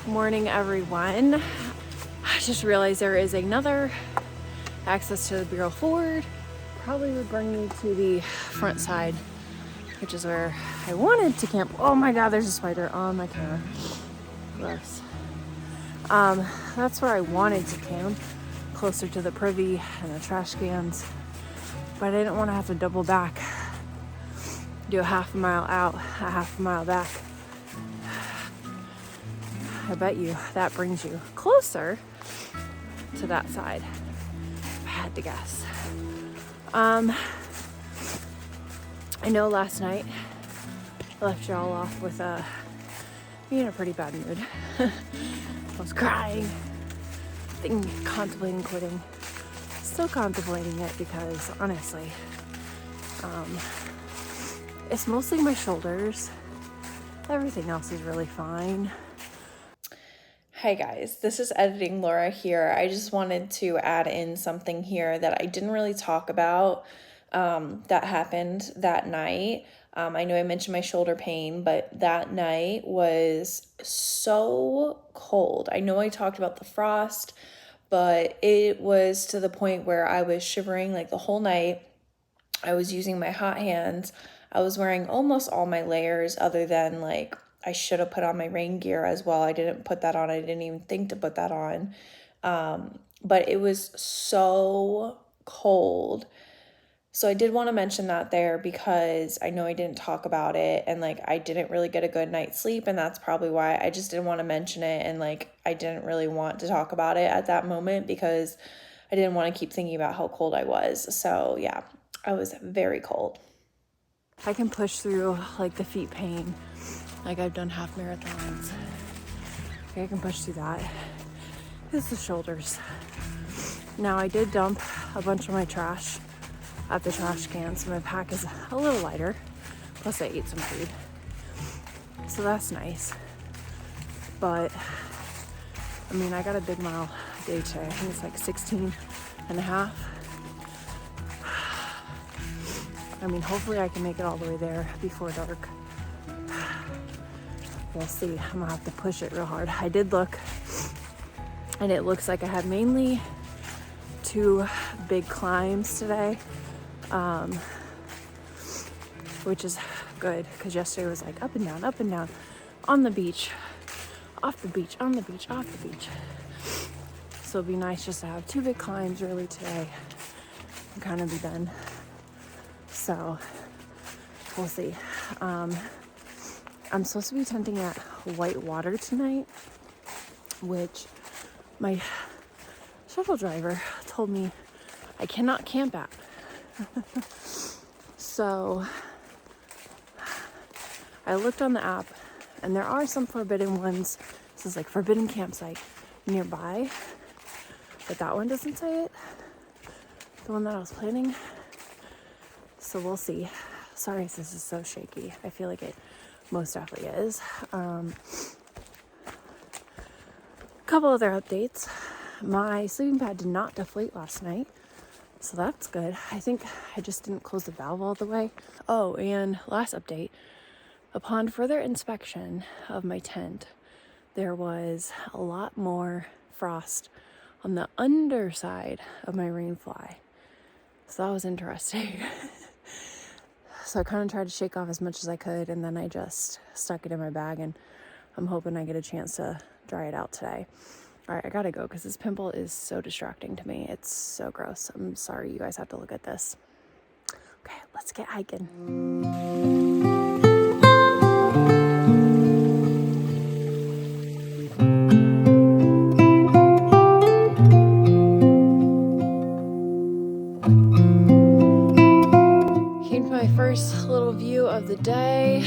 morning, everyone. I just realized there is another access to the Burrell Ford. Probably would bring me to the front side, which is where I wanted to camp. Oh my God, there's a spider on my camera. Gross. That's where I wanted to camp, closer to the privy and the trash cans. But I didn't want to have to double back, do a half a mile out, a half a mile back. I bet you that brings you closer to that side, if I had to guess. I know last night I left y'all off with being in a pretty bad mood. I was crying, contemplating quitting. Still contemplating it because honestly, it's mostly my shoulders. Everything else is really fine. Hi guys, this is Editing Laura here. I just wanted to add in something here that I didn't really talk about that happened that night. I know I mentioned my shoulder pain, but that night was so cold. I know I talked about the frost, but it was to the point where I was shivering like the whole night. I was using my hot hands. I was wearing almost all my layers other than like I should have put on my rain gear as well. I didn't put that on. I didn't even think to put that on. But it was so cold. So I did want to mention that there because I know I didn't talk about it and like I didn't really get a good night's sleep, and that's probably why I just didn't want to mention it, and like I didn't really want to talk about it at that moment because I didn't want to keep thinking about how cold I was. So yeah, I was very cold. I can push through like the feet pain. Like I've done half marathons. I can push through that. It's the shoulders. Now I did dump a bunch of my trash at the trash can, so my pack is a little lighter. Plus I ate some food. So that's nice. But I mean, I got a big mile day today. I think it's like 16 and a half. I mean, hopefully I can make it all the way there before dark. We'll see. I'm gonna have to push it real hard. I did look, and it looks like I had mainly 2 big climbs today, which is good because yesterday was like up and down, on the beach, off the beach, on the beach, off the beach. So it'd be nice just to have 2 big climbs really today and kind of be done. So we'll see. I'm supposed to be tenting at Whitewater tonight, which my shuttle driver told me I cannot camp at. So I looked on the app and there are some forbidden ones. This is like forbidden campsite nearby, but that one doesn't say it. The one that I was planning. So we'll see. Sorry if this is so shaky. I feel like it most definitely is. A couple other updates. My sleeping pad did not deflate last night, so that's good. I think I just didn't close the valve all the way. Oh, and last update. Upon further inspection of my tent, there was a lot more frost on the underside of my rainfly. So that was interesting. So I kind of tried to shake off as much as I could, and then I just stuck it in my bag, and I'm hoping I get a chance to dry it out today. All right, I gotta go because this pimple is so distracting to me. It's so gross. I'm sorry you guys have to look at this. Okay, let's get hiking. First little view of the day.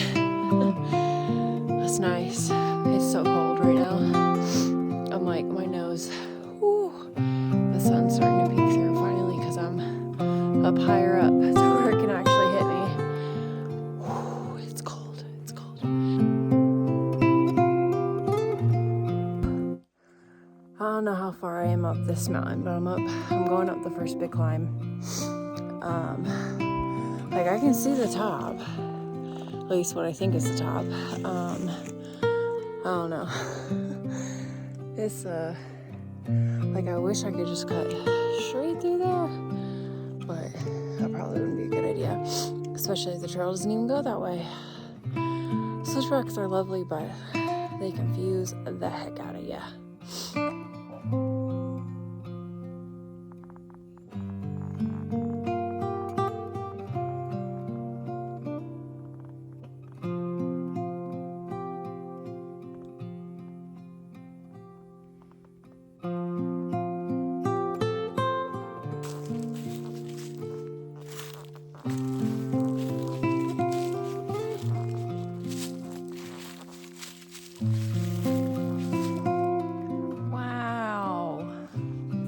That's nice. It's so cold right now. I'm like, my nose. Whew. The sun's starting to peek through finally because I'm up higher up so where it can actually hit me. Whew. It's cold. It's cold. I don't know how far I am up this mountain, but I'm going up the first big climb. Like I can see the top, at least what I think is the top. I don't know. It's like I wish I could just cut straight through there, but that probably wouldn't be a good idea, especially if the trail doesn't even go that way. Switchbacks are lovely, but they confuse the heck out of you.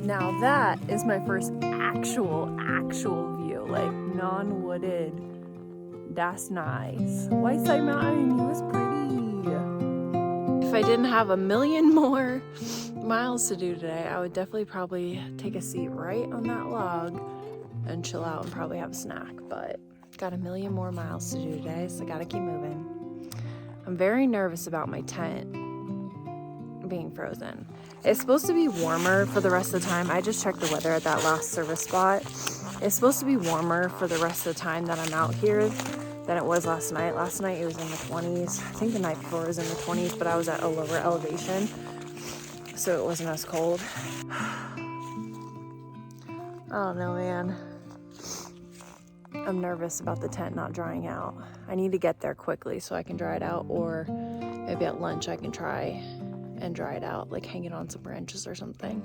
Now that is my first actual view, like non-wooded. That's nice. Whiteside Mountain, it was pretty. If I didn't have a million more miles to do today, I would definitely probably take a seat right on that log and chill out and probably have a snack, but got a million more miles to do today, so I gotta keep moving. I'm very nervous about my tent being frozen. It's supposed to be warmer for the rest of the time. I just checked the weather at that last service spot. It's supposed to be warmer for the rest of the time that I'm out here than it was last night. Last night it was in the 20s. I think the night before it was in the 20s, but I was at a lower elevation, so it wasn't as cold. I don't know, man. I'm nervous about the tent not drying out. I need to get there quickly so I can dry it out, or maybe at lunch I can try and dry it out, like hang it on some branches or something.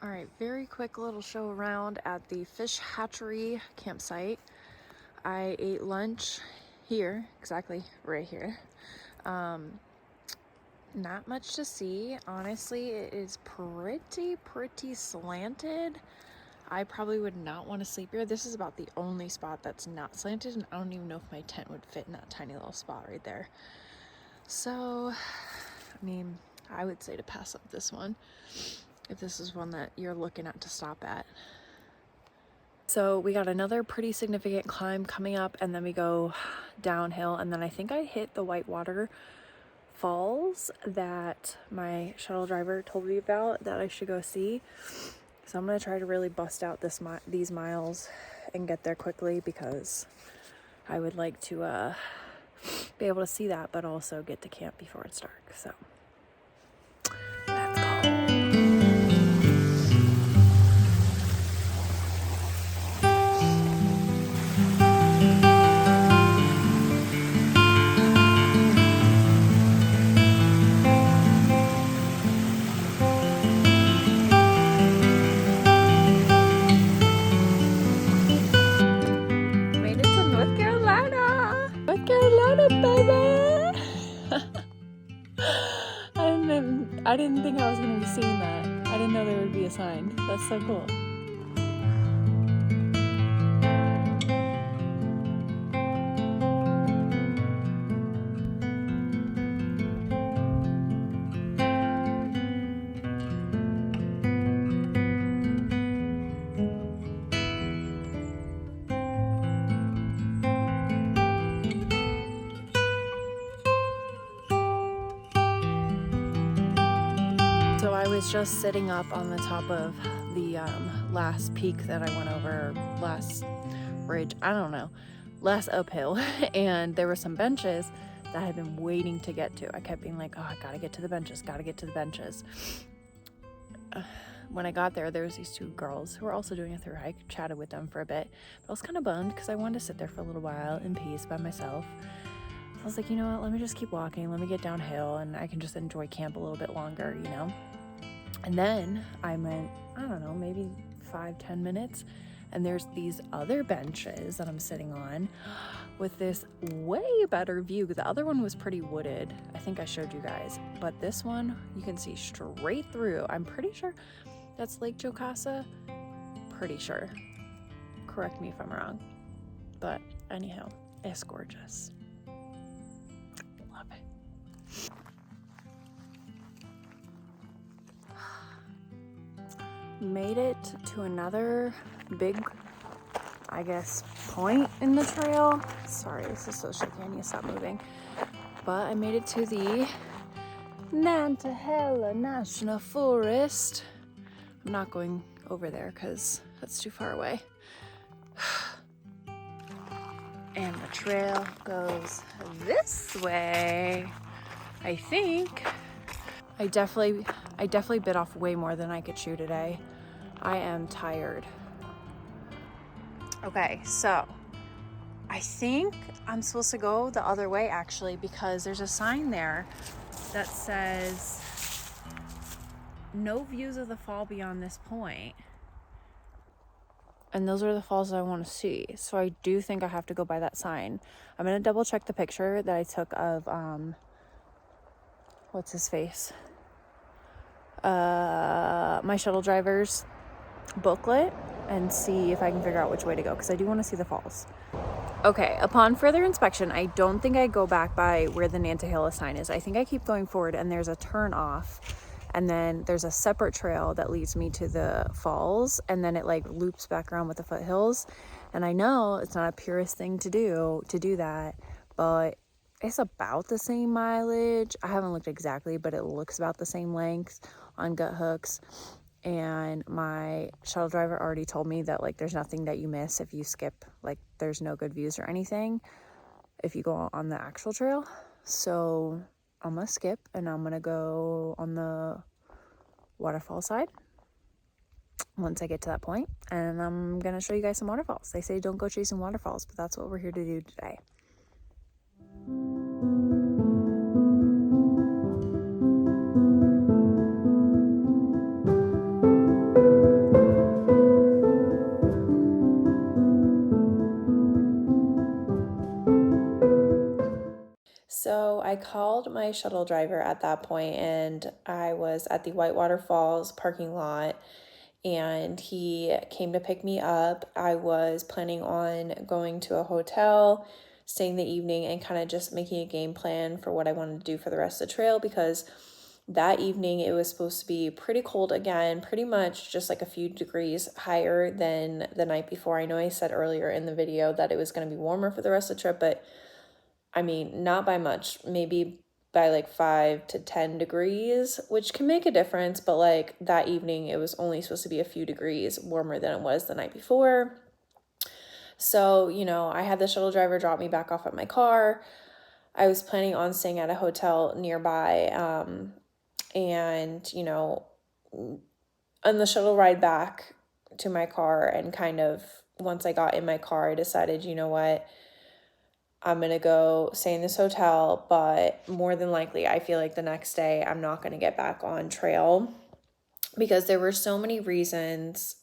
All right, very quick little show around at the fish hatchery campsite. I ate lunch here, exactly right here. Not much to see, honestly. It is pretty slanted. I probably would not want to sleep here. This is about the only spot that's not slanted, and I don't even know if my tent would fit in that tiny little spot right there. So, I mean, I would say to pass up this one if this is one that you're looking at to stop at. So we got another pretty significant climb coming up, and then we go downhill, and then I think I hit the Waterfalls that my shuttle driver told me about that I should go see. So I'm gonna try to really bust out these miles and get there quickly, because I would like to be able to see that, but also get to camp before it's dark. So let's go. I didn't think I was going to be seeing that. I didn't know there would be a sign. That's so cool. So I was just sitting up on the top of the last peak that I went over, last ridge, I don't know, last uphill, and there were some benches that I had been waiting to get to. I kept being like, oh, I gotta get to the benches, gotta get to the benches. When I got there, there was these two girls who were also doing a thru hike. Chatted with them for a bit, but I was kind of bummed because I wanted to sit there for a little while in peace by myself. I was like, you know what, let me just keep walking, let me get downhill, and I can just enjoy camp a little bit longer, you know? And then I went, I don't know, maybe 5-10 minutes, and there's these other benches that I'm sitting on with this way better view. The other one was pretty wooded. I think I showed you guys, but this one, you can see straight through. I'm pretty sure that's Lake Jocasa. Pretty sure. Correct me if I'm wrong. But anyhow, it's gorgeous. Love it. made it to another big, I guess, point in the trail. Sorry, this is so shaky. I need to stop moving. But I made it to the Nantahala National Forest. I'm not going over there because that's too far away. And the trail goes this way, I think. I definitely bit off way more than I could chew today. I am tired. Okay, so I think I'm supposed to go the other way actually, because there's a sign there that says no views of the fall beyond this point. And those are the falls that I want to see. So I do think I have to go by that sign. I'm going to double check the picture that I took of, what's his face? My shuttle driver's booklet and see if I can figure out which way to go, because I do want to see the falls. Okay, upon further inspection, I don't think I go back by where the Nantahala sign is. I think I keep going forward and there's a turn off. And then there's a separate trail that leads me to the falls, and then it like loops back around with the foothills. And I know it's not a purist thing to do that, but it's about the same mileage. I haven't looked exactly, but it looks about the same length on gut hooks. And my shuttle driver already told me that like there's nothing that you miss if you skip, like there's no good views or anything if you go on the actual trail. So I'm gonna skip and I'm gonna go on the waterfall side once I get to that point, and I'm gonna show you guys some waterfalls. They say don't go chasing waterfalls, but that's what we're here to do today. So I called my shuttle driver at that point, and I was at the Whitewater Falls parking lot, and he came to pick me up. I was planning on going to a hotel, staying the evening, and kind of just making a game plan for what I wanted to do for the rest of the trail, because that evening it was supposed to be pretty cold again, pretty much just like a few degrees higher than the night before. I know I said earlier in the video that it was going to be warmer for the rest of the trip, but I mean, not by much, maybe by like 5 to 10 degrees, which can make a difference. But like that evening, it was only supposed to be a few degrees warmer than it was the night before. So, I had the shuttle driver drop me back off at my car. I was planning on staying at a hotel nearby. And, on the shuttle ride back to my car, and kind of once I got in my car, I decided, you know what? I'm going to go stay in this hotel, but more than likely, I feel like the next day I'm not going to get back on trail, because there were so many reasons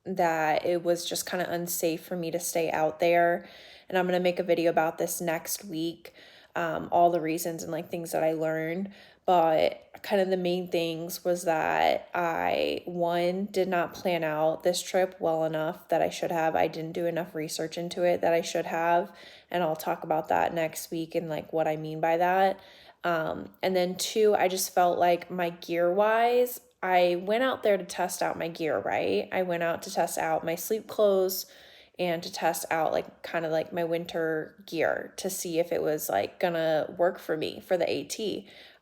that it was just kind of unsafe for me to stay out there. And I'm going to make a video about this next week, all the reasons and like things that I learned. But kind of the main things was that I, one, did not plan out this trip well enough that I should have. I didn't do enough research into it that I should have. And I'll talk about that next week and like what I mean by that. And then two, I just felt like my gear wise, I went out there to test out my gear, right? I went out to test out my sleep clothes and to test out like kind of like my winter gear to see if it was like gonna work for me for the AT.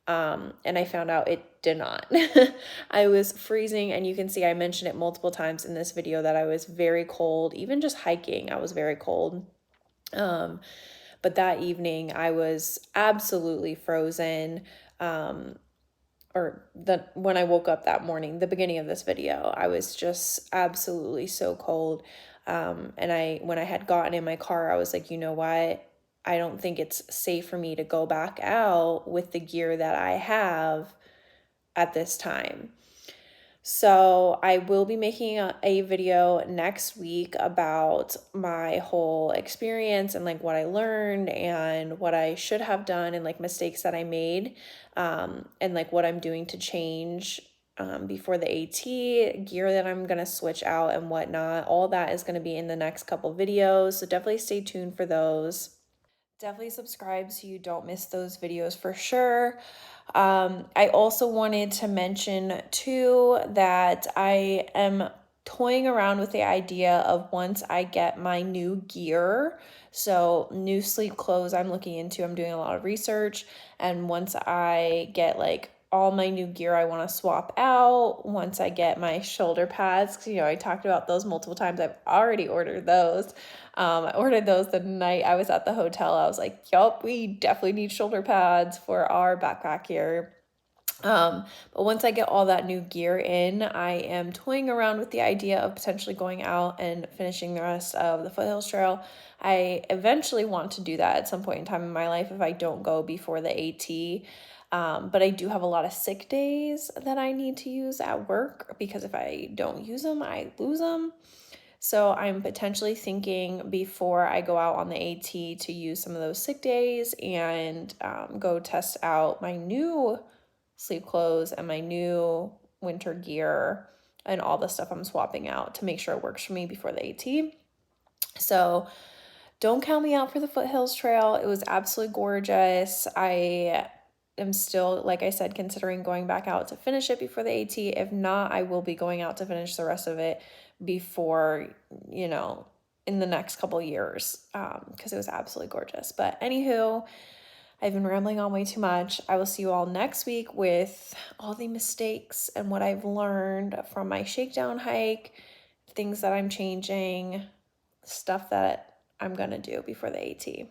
And I found out it did not. I was freezing, and you can see I mentioned it multiple times in this video that I was very cold. Even just hiking, I was very cold. But that evening I was absolutely frozen. When I woke up that morning, the beginning of this video, I was just absolutely so cold. And when I had gotten in my car, I was like, you know what? I don't think it's safe for me to go back out with the gear that I have at this time. So I will be making a video next week about my whole experience and like what I learned and what I should have done and like mistakes that I made, and like what I'm doing to change before the AT, gear that I'm going to switch out and whatnot. All that is going to be in the next couple videos. So definitely stay tuned for those. Definitely subscribe so you don't miss those videos for sure. I also wanted to mention too that I am toying around with the idea of once I get my new gear, so new sleep clothes I'm looking into, I'm doing a lot of research, and once I get like all my new gear I want to swap out, once I get my shoulder pads, 'cause, I talked about those multiple times. I've already ordered those. I ordered those the night I was at the hotel. I was like, yup, we definitely need shoulder pads for our backpack here. But once I get all that new gear in, I am toying around with the idea of potentially going out and finishing the rest of the Foothills Trail. I eventually want to do that at some point in time in my life if I don't go before the AT. But I do have a lot of sick days that I need to use at work because if I don't use them, I lose them. So I'm potentially thinking before I go out on the AT to use some of those sick days and go test out my new sleep clothes and my new winter gear and all the stuff I'm swapping out to make sure it works for me before the AT. So don't count me out for the Foothills Trail. It was absolutely gorgeous. I am still, like I said, considering going back out to finish it before the AT. If not, I will be going out to finish the rest of it before, in the next couple years, because it was absolutely gorgeous. But anywho, I've been rambling on way too much. I will see you all next week with all the mistakes and what I've learned from my shakedown hike, things that I'm changing, stuff that I'm going to do before the AT.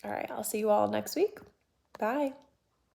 All right, I'll see you all next week. Bye.